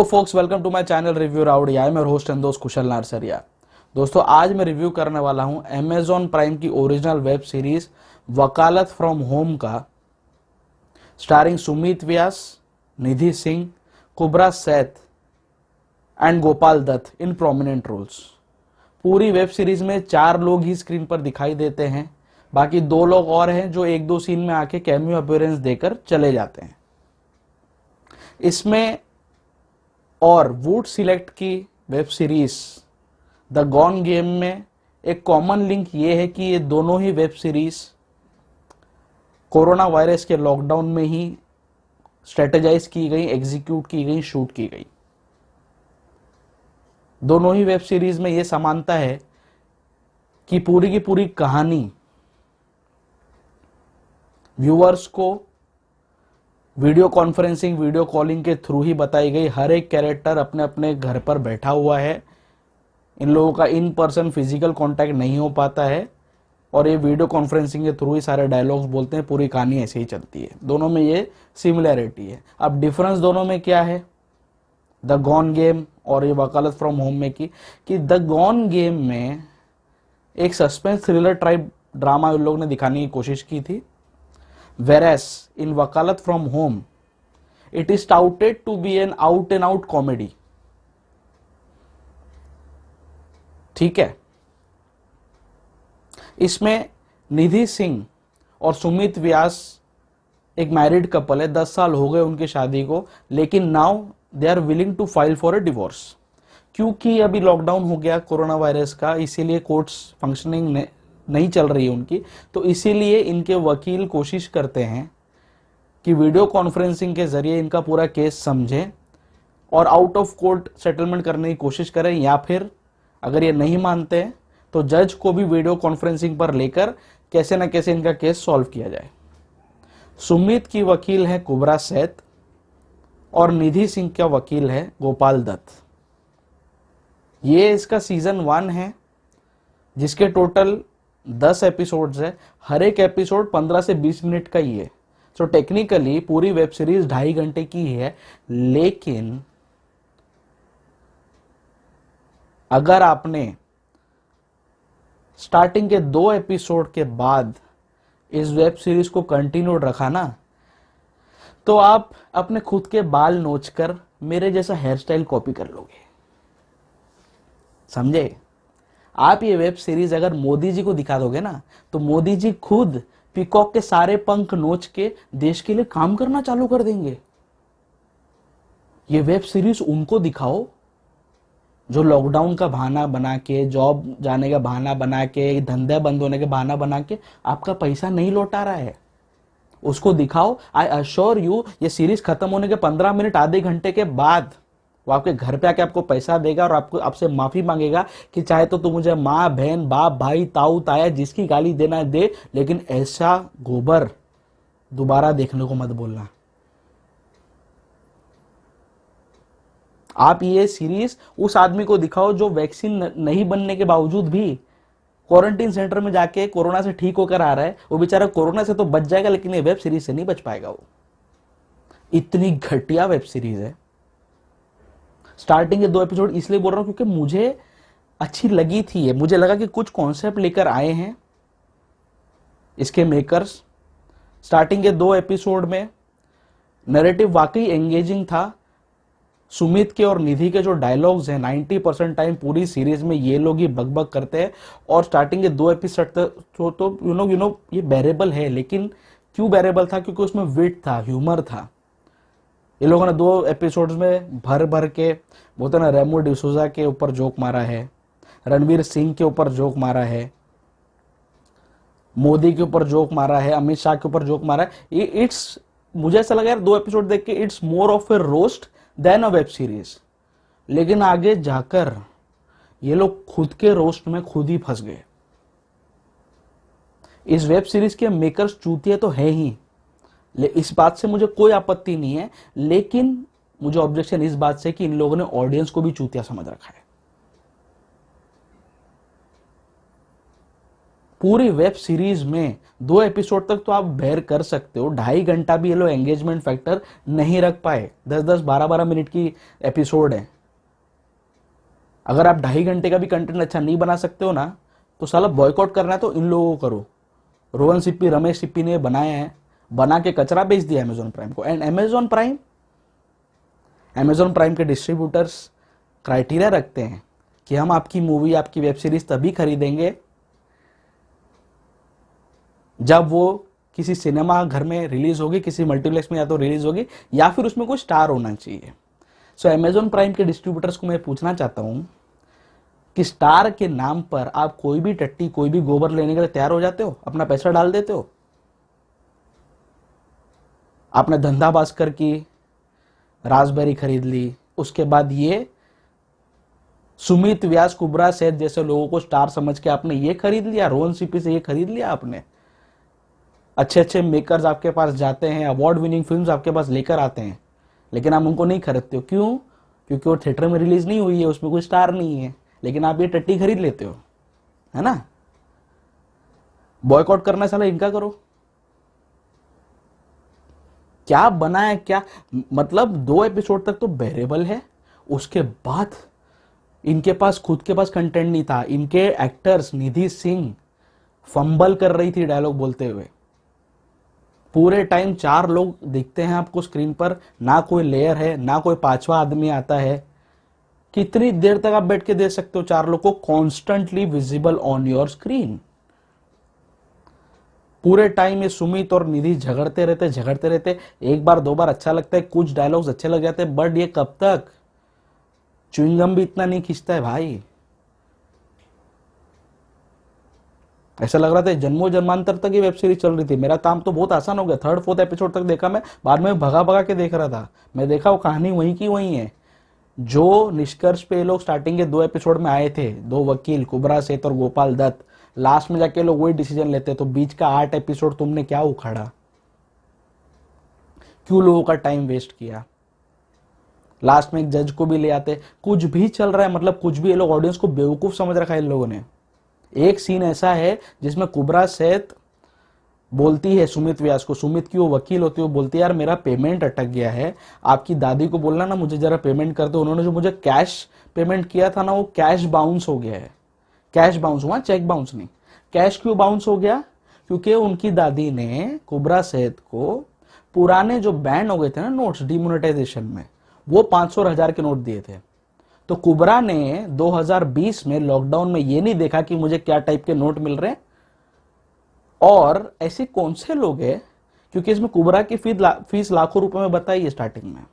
Hello folks, welcome to my channel review rowdy. I am your host and दोस्त कुशल नारसरिया। दोस्तों, आज मैं review करने वाला हूं अमेजॉन प्राइम की original web series Wakaalat from home का, starring Sumeet Vyas, Nidhi Singh, Kubbra Sait and Gopal Dutt in prominent roles. पूरी वेब सीरीज में 4 लोग ही स्क्रीन पर दिखाई देते हैं, बाकी 2 लोग और हैं जो 1-2 सीन में आके कैमियो अपीयरेंस देकर चले जाते हैं। इसमें और वुड सिलेक्ट की web series the gone game में एक कॉमन लिंक ये है कि ये दोनों ही वेब सीरीज कोरोना वायरस के लॉकडाउन में ही स्ट्रेटेजाइज की गई, एग्जीक्यूट की गई, शूट की गई। दोनों ही वेब सीरीज में ये समानता है कि पूरी की पूरी कहानी व्यूअर्स को वीडियो कॉन्फ्रेंसिंग, वीडियो कॉलिंग के थ्रू ही बताई गई। हर एक कैरेक्टर अपने अपने घर पर बैठा हुआ है, इन लोगों का इन पर्सन फिजिकल कांटेक्ट नहीं हो पाता है और ये वीडियो कॉन्फ्रेंसिंग के थ्रू ही सारे डायलॉग्स बोलते हैं। पूरी कहानी ऐसे ही चलती है। दोनों में ये सिमिलैरिटी है। अब डिफरेंस दोनों में क्या है, द गॉन गेम और ये वकालत फ्रॉम होम में कि द गॉन गेम में एक सस्पेंस थ्रिलर टाइप ड्रामा इन लोगों ने दिखाने की कोशिश की थी, whereas in वकालत from home it is touted to be an out and out comedy। ठीक है, इसमें निधि सिंह और सुमित व्यास एक मैरिड कपल है। 10 साल हो गए उनकी शादी को, लेकिन now they are willing to file for a divorce. क्योंकि अभी लॉकडाउन हो गया कोरोना वायरस का, इसीलिए कोर्ट्स फंक्शनिंग नहीं चल रही है उनकी, तो इसीलिए इनके वकील कोशिश करते हैं कि वीडियो कॉन्फ्रेंसिंग के जरिए इनका पूरा केस समझें और आउट ऑफ कोर्ट सेटलमेंट करने की कोशिश करें, या फिर अगर ये नहीं मानते हैं तो जज को भी वीडियो कॉन्फ्रेंसिंग पर लेकर कैसे ना कैसे इनका केस सॉल्व किया जाए। सुमित की वकील है कुबरा सैथ और निधि सिंह का वकील है गोपाल दत्त। ये इसका सीजन 1 है जिसके टोटल 10 एपिसोड्स है। हर एक एपिसोड 15 से 20 मिनट का ही है। सो टेक्निकली पूरी वेब सीरीज 2.5 घंटे की ही है, लेकिन अगर आपने स्टार्टिंग के 2 एपिसोड के बाद इस वेब सीरीज को कंटिन्यू रखा ना, तो आप अपने खुद के बाल नोचकर मेरे जैसा हेयर स्टाइल कॉपी कर लोगे। समझे? आप ये वेब सीरीज अगर मोदी जी को दिखा दोगे ना, तो मोदी जी खुद पीकॉक के सारे पंख नोच के देश के लिए काम करना चालू कर देंगे। ये वेब सीरीज उनको दिखाओ जो लॉकडाउन का बहाना बना के, जॉब जाने का बहाना बना के, धंधे बंद होने का बहाना बना के आपका पैसा नहीं लौटा रहा है। उसको दिखाओ। आई अश्योर यू, ये सीरीज खत्म होने के 15 मिनट, आधे घंटे के बाद वो आपके घर पे आके आपको पैसा देगा और आपको आपसे माफी मांगेगा कि चाहे तो तू मुझे माँ, बहन, बाप, भाई, ताऊ, ताया जिसकी गाली देना है दे, लेकिन ऐसा गोबर दोबारा देखने को मत बोलना। आप ये सीरीज उस आदमी को दिखाओ जो वैक्सीन नहीं बनने के बावजूद भी क्वारंटीन सेंटर में जाके कोरोना से ठीक होकर आ रहा है। वो बेचारा कोरोना से तो बच जाएगा, लेकिन ये वेब सीरीज से नहीं बच पाएगा। वो इतनी घटिया वेब सीरीज है। स्टार्टिंग के 2 एपिसोड इसलिए बोल रहा हूं क्योंकि मुझे अच्छी लगी थी। ये मुझे लगा कि कुछ कॉन्सेप्ट लेकर आए हैं इसके मेकर्स। स्टार्टिंग के 2 एपिसोड में नैरेटिव वाकई एंगेजिंग था। सुमित के और निधि के जो डायलॉग्स हैं 90% टाइम पूरी सीरीज में ये लोग ही बकबक करते हैं। और स्टार्टिंग के 2 एपिसोड तो यू नो ये बेरेबल है। लेकिन क्यों बेरेबल था? क्योंकि उसमें विट था, ह्यूमर था। ये लोगों ने 2 एपिसोड्स में भर भर के बोलते ना, रेमो डिसूजा के ऊपर जोक मारा है, रणवीर सिंह के ऊपर जोक मारा है, मोदी के ऊपर जोक मारा है, अमित शाह के ऊपर जोक मारा है। इट्स, मुझे ऐसा लगा यार 2 एपिसोड देख के it's more of a roast than a web series. लेकिन आगे जाकर ये लोग खुद के रोस्ट में खुद ही फंस गए। इस वेब सीरीज के मेकर्स चूतिया तो है ही, इस बात से मुझे कोई आपत्ति नहीं है, लेकिन मुझे ऑब्जेक्शन इस बात से कि इन लोगों ने ऑडियंस को भी चूतिया समझ रखा है। पूरी वेब सीरीज में 2 एपिसोड तक तो आप बेयर कर सकते हो, 2.5 घंटा भी ये लोग एंगेजमेंट फैक्टर नहीं रख पाए। 10-10, 12-12 मिनट की एपिसोड है। अगर आप 2.5 घंटे का भी कंटेंट अच्छा नहीं बना सकते हो ना, तो साला बॉयकॉट करना है तो इन लोगों को करो। रोहन सिप्पी, रमेश सिप्पी ने बनाया है, बना के कचरा बेच दिया अमेजोन प्राइम को। एंड अमेजोन प्राइम के डिस्ट्रीब्यूटर्स क्राइटेरिया रखते हैं कि हम आपकी मूवी, आपकी वेब सीरीज तभी खरीदेंगे जब वो किसी सिनेमा घर में रिलीज होगी, किसी मल्टीप्लेक्स में या तो रिलीज होगी, या फिर उसमें कोई स्टार होना चाहिए। सो अमेजोन प्राइम के डिस्ट्रीब्यूटर्स को मैं पूछना चाहता हूं कि स्टार के नाम पर आप कोई भी टट्टी, कोई भी गोबर लेने के लिए तैयार हो जाते हो, अपना पैसा डाल देते हो। आपने धंधा भास्कर की रास्पबेरी खरीद ली, उसके बाद ये सुमित व्यास, कुबरा सैद जैसे लोगों को स्टार समझ के आपने ये खरीद लिया, रोहन सीपी से ये खरीद लिया आपने। अच्छे अच्छे मेकर्स आपके पास जाते हैं, अवार्ड विनिंग फिल्म्स आपके पास लेकर आते हैं, लेकिन आप उनको नहीं खरीदते हो। क्यों? क्योंकि वो थिएटर में रिलीज नहीं हुई है, उसमें कोई स्टार नहीं है, लेकिन आप ये टट्टी खरीद लेते हो, है ना। बॉयकॉट करना साला इनका करो। क्या बना है, क्या मतलब 2 एपिसोड तक तो बेरेबल है, उसके बाद इनके पास खुद के पास कंटेंट नहीं था। इनके एक्टर्स निधि सिंह फंबल कर रही थी डायलॉग बोलते हुए। पूरे टाइम 4 लोग दिखते हैं आपको स्क्रीन पर, ना कोई लेयर है, ना कोई 5वां आदमी आता है। कितनी देर तक आप बैठ के देख सकते हो 4 लोग को constantly visible on your screen? पूरे टाइम ये सुमित और निधि झगड़ते रहते। एक बार 2 बार अच्छा लगता है, कुछ डायलॉग्स अच्छे लग जाते हैं, बट ये कब तक? च्युइंगम भी इतना नहीं खींचता है भाई। ऐसा लग रहा था जन्मों जन्मांतर तक ये वेब सीरीज चल रही थी। मेरा काम तो बहुत आसान हो गया, 3rd-4th एपिसोड तक देखा मैं, बाद में भगा भगा के देख रहा था। मैं देखा वो कहानी वहीं की वहीं है। जो निष्कर्ष पे ये लोग स्टार्टिंग के 2 एपिसोड में आए थे, 2 वकील कुबरा सेठ और गोपाल दत्त, लास्ट में जाके लोग वही डिसीजन लेते। तो बीच का 8 एपिसोड तुमने क्या उखाड़ा? क्यों लोगों का टाइम वेस्ट किया? लास्ट में एक जज को भी ले आते। कुछ भी चल रहा है, मतलब कुछ भी। ये लोग ऑडियंस को बेवकूफ समझ रखा है इन लोगों ने। एक सीन ऐसा है जिसमें कुबरा सेठ बोलती है सुमित व्यास को, सुमित की वो वकील होती है, वो बोलती है यार मेरा पेमेंट अटक गया है, आपकी दादी को बोलना ना मुझे जरा पेमेंट कर दो। उन्होंने जो मुझे कैश पेमेंट किया था ना, वो कैश बाउंस हो गया है। कैश बाउंस हुआ, चेक बाउंस नहीं। कैश क्यों बाउंस हो गया? क्योंकि उनकी दादी ने कुबरा सेठ को पुराने जो बैन हो गए थे ना नोट्स डिमोनेटाइजेशन में, वो 500 और 1000 के नोट दिए थे। तो कुबरा ने 2020 में लॉकडाउन में ये नहीं देखा कि मुझे क्या टाइप के नोट मिल रहे हैं। और ऐसे कौन से लोग हैं, क्योंकि इसमें कुबरा की फीस लाखों रुपए में बताई है स्टार्टिंग में।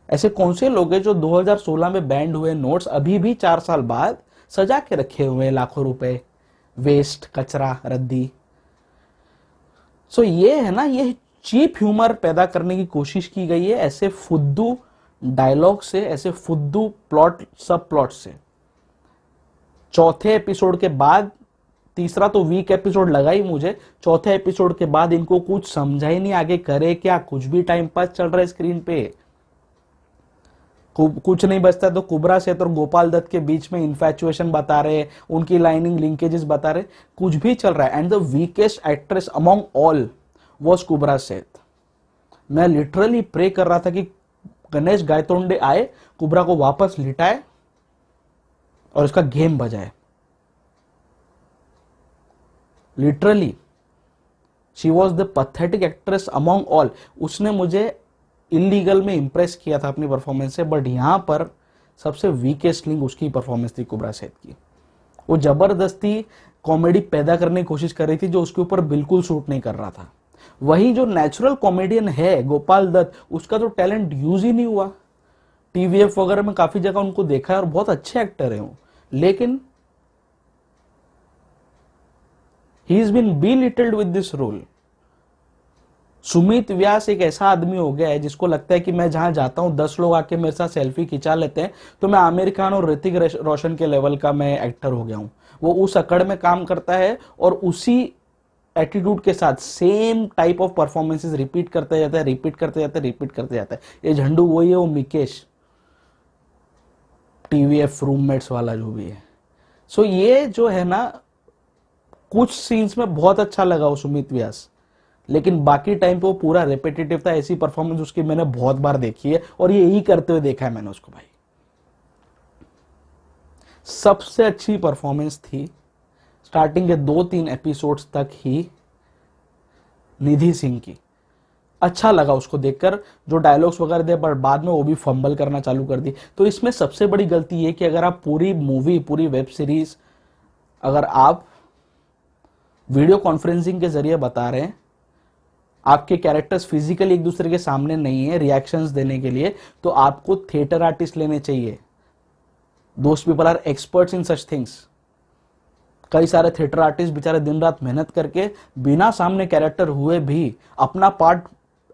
ऐसे कौन से लोग हैं जो 2016 में बैंड हुए नोट्स अभी भी 4 साल बाद सजा के रखे हुए हैं, लाखों रुपए वेस्ट, कचरा, रद्दी। सो ये है ना, ये चीप ह्यूमर पैदा करने की कोशिश की गई है ऐसे फुद्दू डायलॉग से, ऐसे फुद्दू प्लॉट, सब प्लॉट से। 4थे एपिसोड के बाद, तीसरा तो वीक एपिसोड लगा ही मुझे, 4थे एपिसोड के बाद इनको कुछ समझा ही नहीं आगे करे क्या। कुछ भी टाइम पास चल रहा है स्क्रीन पे, कुछ नहीं बचता। तो कुबरा सेठ और गोपाल दत्त के बीच में इन्फैचुएशन बता रहे, उनकी लाइनिंग लिंकेजेस बता रहे, कुछ भी चल रहा है। And the weakest actress among all was Kubbra Sait. मैं लिटरली प्रे कर रहा था कि गणेश गायतोंडे आए, कुबरा को वापस लिटाए और इसका गेम बजाए। Literally she was the pathetic actress among all. उसने मुझे इलीगल में इंप्रेस किया था अपनी परफॉर्मेंस से, बट यहां पर सबसे वीकेस्ट लिंक उसकी परफॉर्मेंस थी कुबरा सेठ की। वो जबरदस्ती कॉमेडी पैदा करने की कोशिश कर रही थी जो उसके ऊपर बिल्कुल सूट नहीं कर रहा था। वही जो नेचुरल कॉमेडियन है गोपाल दत्त, उसका तो टैलेंट यूज ही नहीं हुआ। टीवीएफ वगैरह में काफी जगह उनको देखा है और बहुत अच्छे एक्टर है वो, लेकिन he is been belittled with this role. Sumeet Vyas एक ऐसा आदमी हो गया है जिसको लगता है कि मैं जहां जाता हूं 10 लोग आके मेरे साथ सेल्फी खिंचा लेते हैं तो मैं आमिर खान और ऋतिक रोशन के लेवल का मैं एक्टर हो गया हूं। वो उस अकड़ में काम करता है और उसी एटीट्यूड के साथ same type of performances repeat करते जाता है। ये झंडू वही है, वो मिकेश टीवीएफ रूममेट्स वाला जो भी है। सो ये जो है ना, कुछ सीन्स में बहुत अच्छा लगा वो सुमित व्यास, लेकिन बाकी टाइम पे वो पूरा रिपीटेटिव था। ऐसी परफॉर्मेंस उसकी मैंने बहुत बार देखी है और ये यही करते हुए देखा है मैंने उसको भाई। सबसे अच्छी परफॉर्मेंस थी स्टार्टिंग के 2-3 एपिसोड्स तक ही निधि सिंह की। अच्छा लगा उसको देखकर, जो डायलॉग्स वगैरह थे, पर बाद में वो भी फंबल करना चालू कर दी। तो इसमें सबसे बड़ी गलती ये कि अगर आप पूरी मूवी, पूरी वेब सीरीज अगर आप वीडियो कॉन्फ्रेंसिंग के जरिए बता रहे हैं, आपके कैरेक्टर्स फिजिकली एक दूसरे के सामने नहीं है रिएक्शंस देने के लिए, तो आपको थिएटर आर्टिस्ट लेने चाहिए। Those people are experts in such things. कई सारे थिएटर आर्टिस्ट बेचारे दिन रात मेहनत करके बिना सामने कैरेक्टर हुए भी अपना पार्ट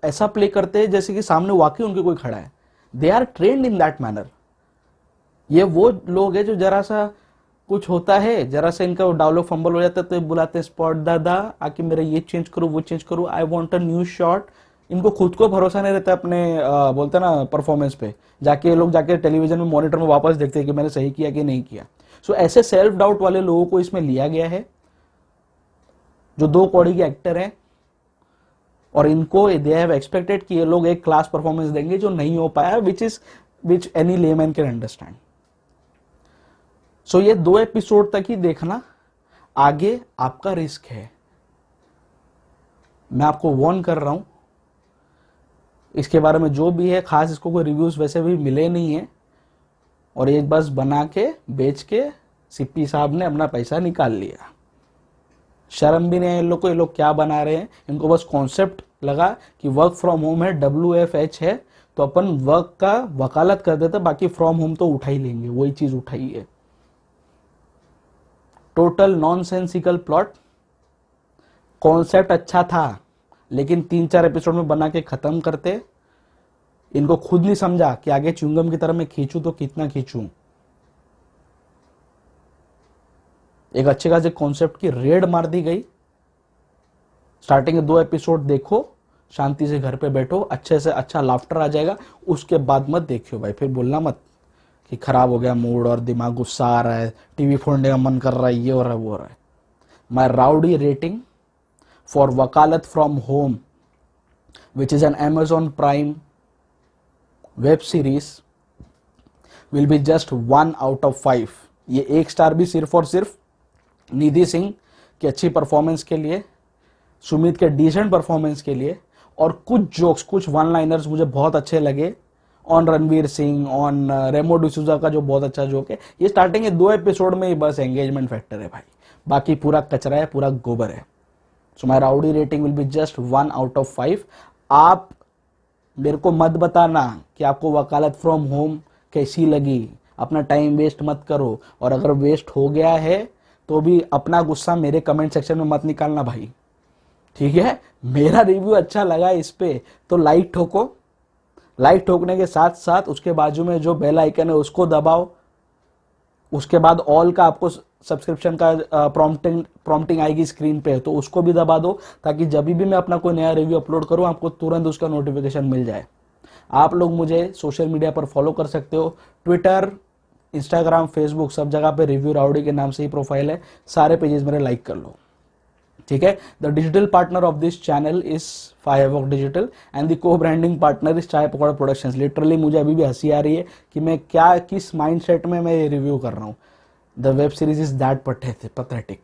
ऐसा प्ले करते हैं जैसे कि सामने वाकई उनके कोई खड़ा है। They are trained in that manner. ये वो लोग हैं जो जरा सा कुछ होता है, जरा सा इनका डायलॉग फंबल हो जाता है तो बुलाते हैं स्पॉट दादा, आके मेरा ये चेंज करो, वो चेंज करो, I want a new shot. इनको खुद को भरोसा नहीं रहता अपने बोलते ना परफॉर्मेंस पे। जाके लोग जाके टेलीविजन में मॉनिटर में वापस देखते हैं कि मैंने सही किया कि नहीं किया। सो ऐसे सेल्फ डाउट वाले लोगों को इसमें लिया गया है, जो 2 कौड़ी के एक्टर हैं, और इनको दे हैव एक्सपेक्टेड कि ये लोग एक क्लास परफॉर्मेंस देंगे जो नहीं हो पाया, which any layman can understand. So ये 2 एपिसोड तक ही देखना, आगे आपका रिस्क है। मैं आपको वार्न कर रहा हूं, इसके बारे में जो भी है खास इसको कोई रिव्यूज वैसे भी मिले नहीं है, और एक बस बना के बेच के सिप्पी साहब ने अपना पैसा निकाल लिया। शर्म भी नहीं है इन लोग को, ये लोग क्या बना रहे हैं। इनको बस कॉन्सेप्ट लगा कि वर्क फ्रॉम होम है, WFH है, तो अपन वर्क का वकालत कर देते, बाकी फ्रॉम होम तो उठा ही लेंगे। वही चीज उठाई है। Total nonsensical plot. कॉन्सेप्ट अच्छा था, लेकिन 3-4 एपिसोड में बना के खत्म करते। इनको खुद नहीं समझा कि आगे च्युइंगम की तरह मैं खींचूं तो कितना खींचूं। एक अच्छे खासे कॉन्सेप्ट की रेड मार दी गई। स्टार्टिंग के 2 एपिसोड देखो, शांति से घर पे बैठो, अच्छे से अच्छा लाफ्टर आ जाएगा। उसके बाद मत देखियो भाई, फिर बोलना मत कि खराब हो गया मूड और दिमाग, गुस्सा आ रहा है, टीवी फोड़ने का मन कर रहा है, ये हो रहा है, वो हो रहा है। माय राउडी रेटिंग फॉर वकालत from home, which is an Amazon Prime web series, will be just 1 out of 5। ये 1 स्टार भी सिर्फ और सिर्फ निधि सिंह की अच्छी परफॉर्मेंस के लिए, सुमित के डिसेंट परफॉर्मेंस के लिए, और कुछ जोक्स, कुछ वन लाइनर्स मुझे बहुत अच्छे लगे ऑन रणवीर सिंह, ऑन रेमो डिसूजा का जो बहुत अच्छा जोक है। ये स्टार्टिंग के 2 एपिसोड में ही बस एंगेजमेंट फैक्टर है भाई, बाकी पूरा कचरा है, पूरा गोबर है। So my rowdy rating will be just 1 out of 5। आप मेरे को मत बताना कि आपको वकालत फ्रॉम होम कैसी लगी, अपना टाइम वेस्ट मत करो, और अगर वेस्ट हो गया है तो भी अपना गुस्सा मेरे कमेंट सेक्शन में मत निकालना भाई, ठीक है। मेरा रिव्यू अच्छा लगा इस पे तो लाइक ठोको, लाइक ठोकने के साथ साथ उसके बाजू में जो बेल आइकन है उसको दबाओ। उसके बाद ऑल का आपको सब्सक्रिप्शन का प्रॉम्प्टिंग आएगी स्क्रीन पे, तो उसको भी दबा दो, ताकि जब भी मैं अपना कोई नया रिव्यू अपलोड करूं आपको तुरंत उसका नोटिफिकेशन मिल जाए। आप लोग मुझे सोशल मीडिया पर फॉलो कर सकते हो, ट्विटर, इंस्टाग्राम, फेसबुक, सब जगह पे रिव्यू राउडी के नाम से ही प्रोफाइल है। सारे पेजेस मेरे लाइक कर लो, ठीक है। The digital partner of this channel is Firewalk digital and the co branding partner is chai pakoda productions. Literally मुझे अभी भी हंसी आ रही है कि मैं क्या, किस माइंडसेट में मैं ये रिव्यू कर रहा हूं। The web series is that pathetic.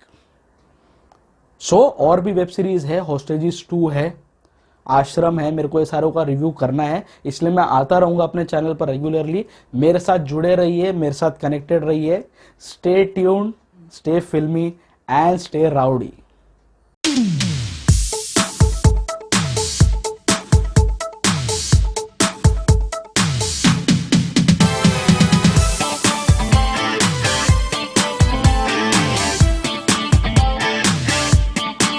So और भी वेब सीरीज है, होस्टेजेस 2 है, आश्रम है, मेरे को ये सारों का रिव्यू करना है, इसलिए मैं आता रहूंगा अपने चैनल पर रेगुलरली। मेरे साथ जुड़े रहिए, मेरे साथ कनेक्टेड रहिए। स्टे ट्यून्ड, स्टे फिल्मी एंड स्टे राउडी।